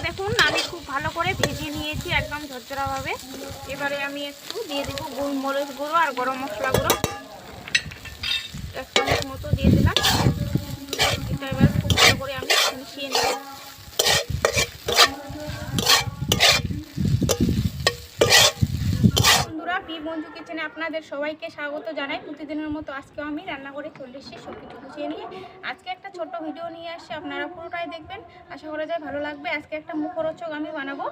দেখুন আমি খুব ভালো করে ভেজে নিয়েছি একদম ঝরঝরাভাবে। এবারে আমি একটু দিয়ে দেবো গোলমরিচ গুঁড়ো আর গরম মশলা গুঁড়ো, 1 চামচ মতো দিয়ে দিলাম। এটা এবার খুব ভালো করে আমি মিশিয়ে নেব। বন্ধুরা, পি মঞ্জু কিচেনে আপনাদের সবাইকে স্বাগত জানাই। প্রতিদিনের মতো আজকেও আমি রান্না করে চলে এসেছি সব কিছু গুছিয়ে নিয়ে। আজকে একটা ছোট্ট ভিডিও নিয়ে আসছি, আপনারা পুরোটাই দেখবেন, আশা করা যায় ভালো লাগবে। আজকে একটা মুখরোচক আমি বানাবো।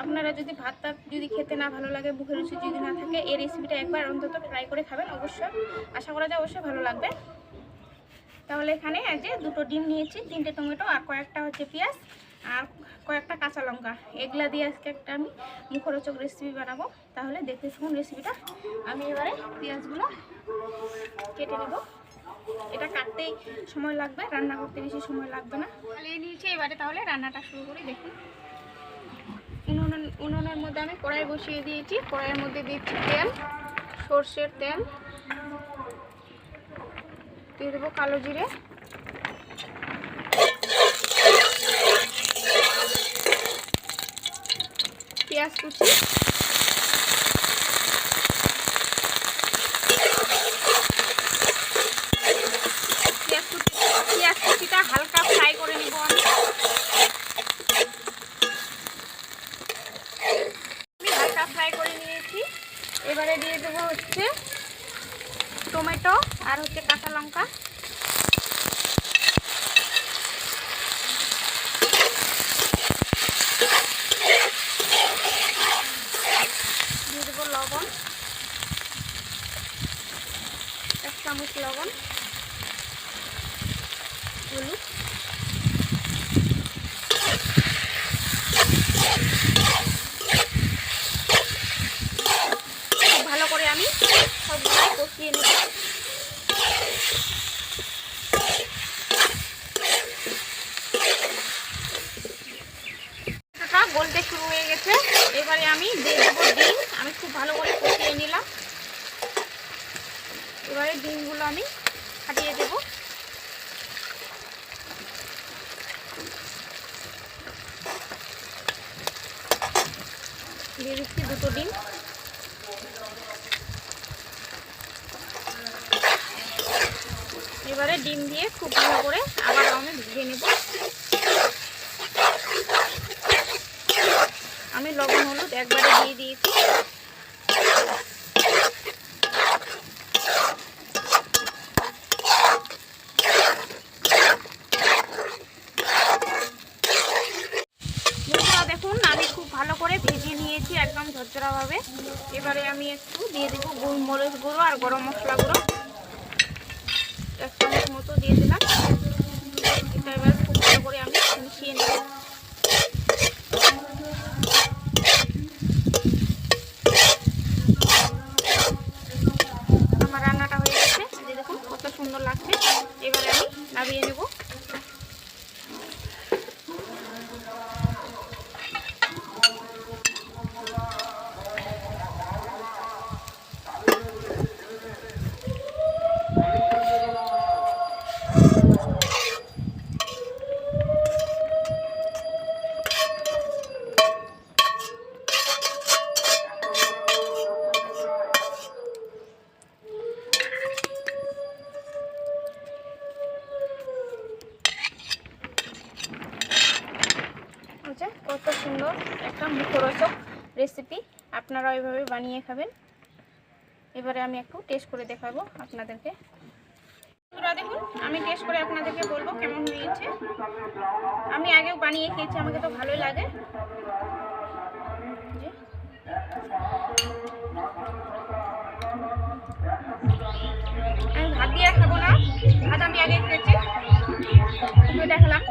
আপনারা যদি ভাত যদি খেতে না ভালো লাগে, মুখের রুচি যদি না থাকে, এই রেসিপিটা একবার অন্তত ট্রাই করে খাবেন, অবশ্যই আশা করা যায় অবশ্যই ভালো লাগবে। তাহলে এখানে এই যে 2টো ডিম নিয়েছি, 3টে টমেটো আর কয়েকটা হচ্ছে পেঁয়াজ আর কয়েকটা কাঁচা লঙ্কা, এগুলা দিয়ে আজকে একটা আমি মুখরোচক রেসিপি বানাবো। তাহলে দেখতে শুনুন রেসিপিটা। আমি এবারে পেঁয়াজগুলো কেটে নেব। এটা কাটতেই সময় লাগবে, রান্না করতে বেশি সময় লাগবে না। নিয়ে নিয়েছি, এবারে তাহলে রান্নাটা শুরু করি। দেখুন উনুনের মধ্যে আমি কড়াই বসিয়ে দিয়েছি। কড়াইয়ের মধ্যে দিচ্ছি তেল, সর্ষের তেল, দিয়ে দেবো কালো জিরে, পেঁয়াজ কুচি, পেঁয়াজ কুচিটা হালকা ফ্রাই করে নিব আমি হালকা ফ্রাই করে নিয়েছি। এবারে দিয়ে দেবো হচ্ছে টমেটো আর হচ্ছে কাঁচা লঙ্কা, দিয়ে দেবো লবণ, 1 চামচ লবণ, হলুদ, ভালো করে আমি সবগুলাই কষিয়ে নেব। গলতে শুরু হয়ে গেছে, এবারে আমি দিয়ে দেবো ডিম। আমি খুব ভালো করে কষিয়ে নিলাম। এবারে ডিমগুলো আমি ফাটিয়ে দেব। দিয়ে দিচ্ছি 2টো ডিম। এবারে ডিম দিয়ে খুব ভালো করে আবার আমি ভেজে নেব। আমি লবণ হলুদ একবারে দিয়ে দিয়েছি। দেখুন আমি খুব ভালো করে ভেজে নিয়েছি একদম ঝরঝরাভাবে। এবারে আমি একটু দিয়ে দেবো গোলমরিচ গুঁড়ো আর গরম মশলা গুঁড়ো, 1 চামচ মতো দিয়ে দিলাম। এটা এবার খুব ভালো করে আমি মিশিয়ে নেব। আমার রান্নাটা হয়ে গেছে, দেখুন কত সুন্দর লাগছে। এবারে আমি নামিয়ে নেব। কত সুন্দর একটা মুখরোচক রেসিপি, আপনারা ওইভাবে বানিয়ে খাবেন। এবারে আমি একটু টেস্ট করে দেখাবো আপনাদেরকে। দেখুন আমি টেস্ট করে আপনাদেরকে বলবো কেমন হয়েছে। আমি আগেও বানিয়ে খেয়েছি, আমাকে তো ভালোই লাগে। আমি ভাত দিয়ে খাবো না, ভাত আমি আগে খেয়েছি, দেখালাম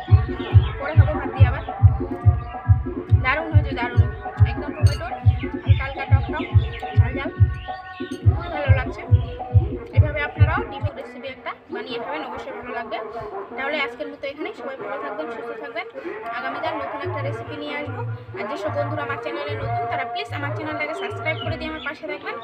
পরে খাবো ভাত দিয়ে। আবার দারুণ হয়েছে, দারুণ, একদম টমেটোর হালকা হালকা টক টক ঝাল ঝাল, খুবই ভালো লাগছে। এভাবে আপনারাও ডিমের রেসিপি একটা বানিয়ে খাবেন, অবশ্যই ভালো লাগবে। তাহলে আজকের মতো এখানে, সবাই ভালো থাকবেন, সুস্থ থাকবেন। আগামীকাল নতুন একটা রেসিপি নিয়ে আসবো। আর যেসব বন্ধুরা আমার চ্যানেলে নতুন, তারা প্লিজ আমার চ্যানেলটাকে সাবস্ক্রাইব করে দিয়ে আমার পাশে থাকবেন।